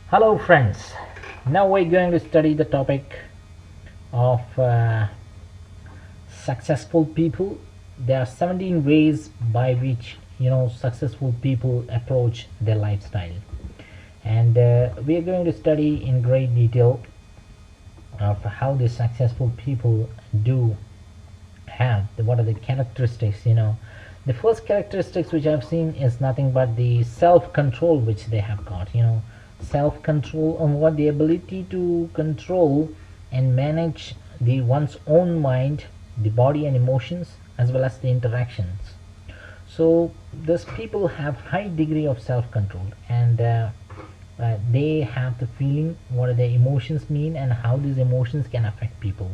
Hello friends, now we're going to study the topic of successful people. There are 17 ways by which successful people approach their lifestyle, and we are going to study in great detail of how the successful people do have what are the characteristics. The first characteristics which I've seen is nothing but the self-control which they have got. Self-control and what the ability to control and manage the one's own mind, the body and emotions, as well as the interactions. So these people have high degree of self-control, and they have the feeling what their emotions mean and how these emotions can affect people.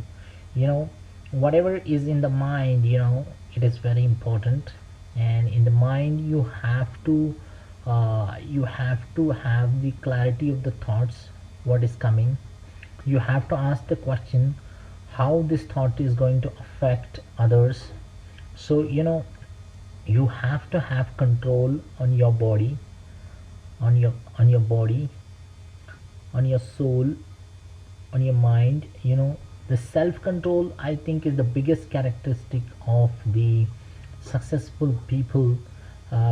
you know Whatever is in the mind, it is very important. And in the mind you have to have the clarity of the thoughts, what is coming. You have to ask the question how this thought is going to affect others. So you have to have control on your body, on your body, on your soul, on your mind. The self control, I think, is the biggest characteristic of the successful people,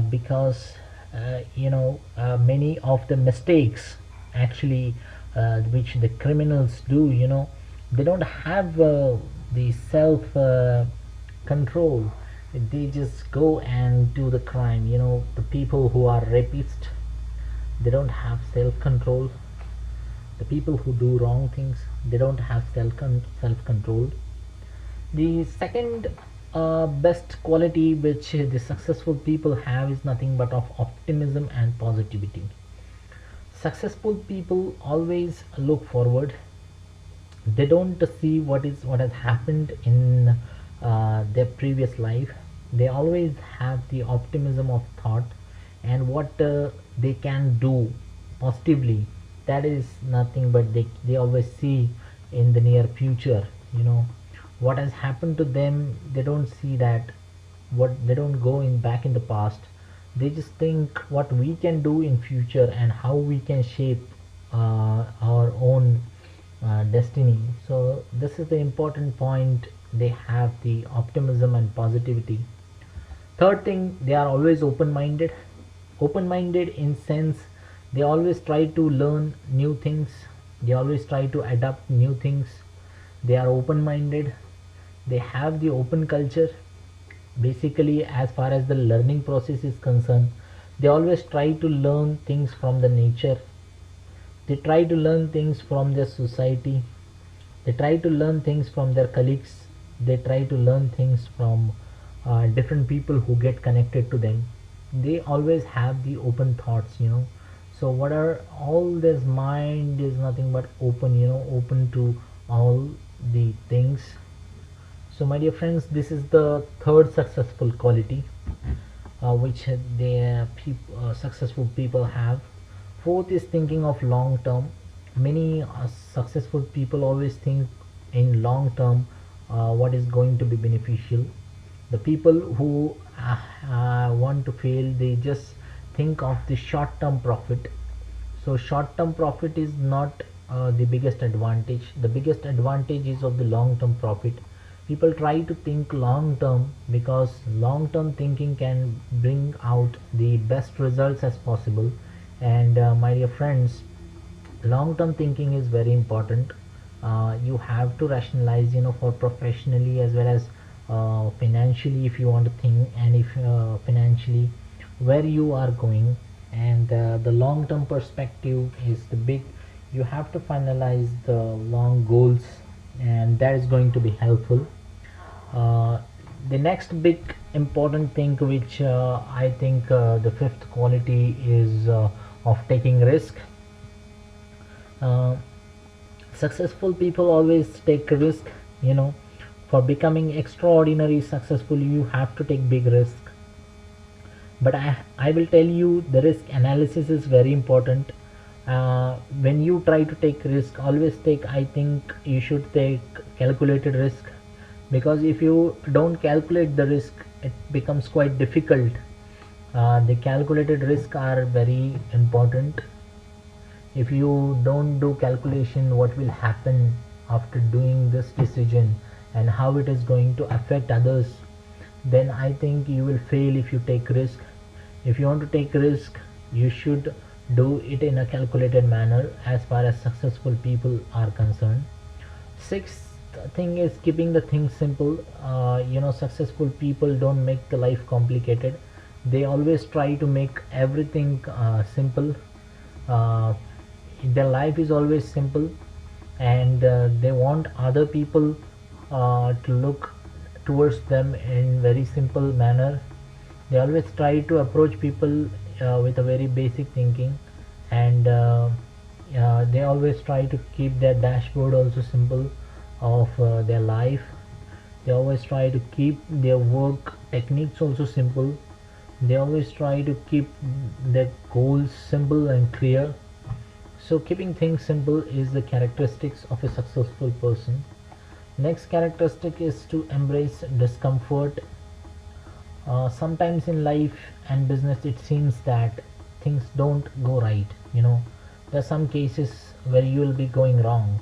because many of the mistakes actually which the criminals do, they don't have the self control. They just go and do the crime. The people who are rapists, they don't have self control. The people who do wrong things, they don't have self control. The second best quality which the successful people have is nothing but of optimism and positivity. Successful people always look forward. They don't see what has happened in their previous life. They always have the optimism of thought, and what they can do positively, that is nothing but they always see in the near future. What has happened to them, they don't see that. What they don't go in back in the past, they just think what we can do in future and how we can shape our own destiny. So this is the important point. They have the optimism and positivity. Third thing, they are always open-minded. Open-minded in sense, they always try to learn new things. They always try to adapt new things. They are open-minded. They have the open culture. Basically, as far as the learning process is concerned, they always try to learn things from the nature. They try to learn things from their society. They try to learn things from their colleagues. They try to learn things from different people who get connected to them. They always have the open thoughts. So what are all this mind is nothing but open to all the things. So my dear friends, this is the third successful quality which the successful people have. Fourth is thinking of long term. Many successful people always think in long term, what is going to be beneficial. The people who want to fail, they just think of the short term profit. So short term profit is not the biggest advantage. The biggest advantage is of the long term profit. People try to think long term because long term thinking can bring out the best results as possible. And my dear friends, long term thinking is very important. You have to rationalize, for professionally as well as financially, if you want to think, and if financially where you are going. And the long term perspective is the big. You have to finalize the long goals, and that is going to be helpful. The next big important thing which I think the fifth quality is of taking risk. uh, Successful people always take risk. For becoming extraordinary successful, you have to take big risk. But I will tell you, the risk analysis is very important. When you try to take risk, always take, I think you should take calculated risk, because if you don't calculate the risk, it becomes quite difficult. The calculated risk are very important. If you don't do calculation what will happen after doing this decision and how it is going to affect others, then I think you will fail if you take risk. If you want to take risk, you should do it in a calculated manner as far as successful people are concerned. Sixth thing is keeping the things simple. Successful people don't make the life complicated. They always try to make everything simple. uh, their life is always simple, and they want other people to look towards them in very simple manner. They always try to approach people with a very basic thinking, and they always try to keep their dashboard also simple of their life. They always try to keep their work techniques also simple. They always try to keep their goals simple and clear. So keeping things simple is the characteristics of a successful person. Next characteristic is to embrace discomfort. Sometimes in life and business it seems that things don't go right. There are some cases where you will be going wrong.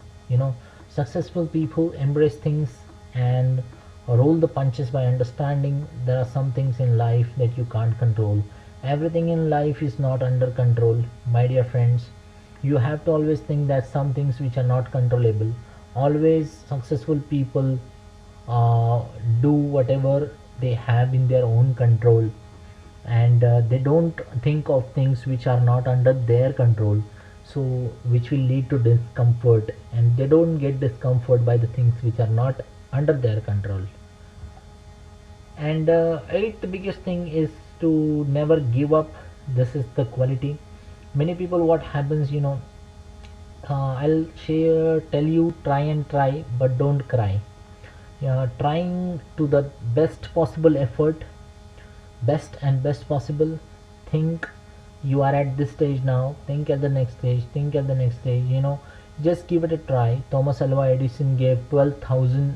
Successful people embrace things and roll the punches by understanding there are some things in life that you can't control. Everything in life is not under control, my dear friends. You have to always think that some things which are not controllable. Always successful people do whatever they have in their own control, and they don't think of things which are not under their control, so which will lead to discomfort, and they don't get discomfort by the things which are not under their control. And eighth biggest thing is to never give up. This is the quality. Many people, what happens, I'll tell you, try and try but don't cry. Trying to the best possible effort, best possible. Think you are at this stage now, think at the next stage, think at the next stage. Just give it a try. Thomas Alva Edison gave 12,000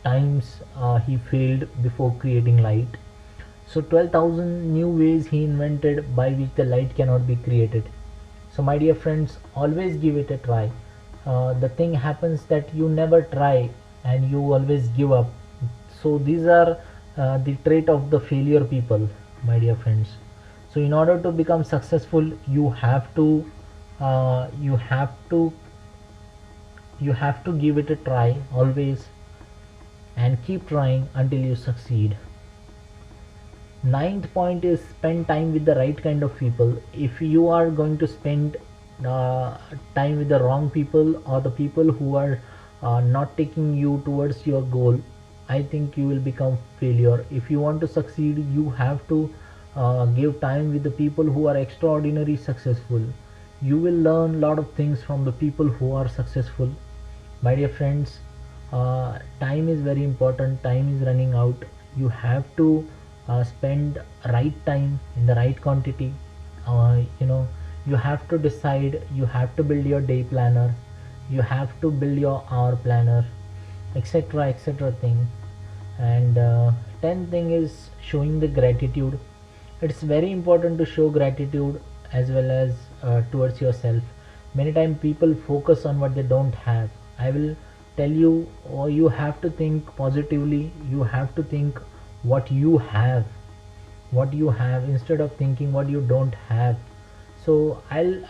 times he failed before creating light. So 12,000 new ways he invented by which the light cannot be created. So my dear friends, always give it a try. The thing happens that you never try and you always give up. So these are the trait of the failure people, my dear friends. So in order to become successful, you have to uh, you have to you have to give it a try always, and keep trying until you succeed. Ninth point is spend time with the right kind of people. If you are going to spend time with the wrong people, or the people who are not taking you towards your goal, I think you will become failure. If you want to succeed, you have to give time with the people who are extraordinary successful. You will learn a lot of things from the people who are successful, my dear friends. Time is very important. Time is running out. You have to spend right time in the right quantity. You have to decide. You have to build your day planner. You have to build your hour planner, etc., etc. thing. And 10th thing is showing the gratitude. It's very important to show gratitude as well as towards yourself. Many times people focus on what they don't have. I will tell you, or you have to think positively. You have to think what you have, instead of thinking what you don't have. So I'll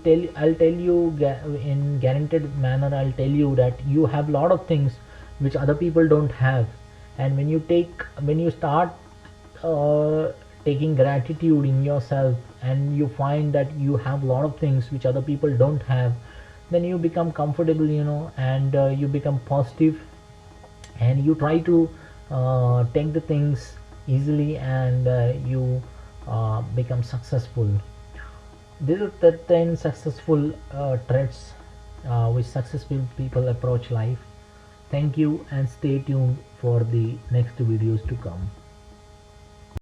tell you in guaranteed manner. I'll tell you that you have lot of things which other people don't have. And when you start taking gratitude in yourself, and you find that you have a lot of things which other people don't have, then you become comfortable, and you become positive, and you try to take the things easily, and you become successful. These are the 10 successful traits which successful people approach life. Thank you, and stay tuned for the next videos to come.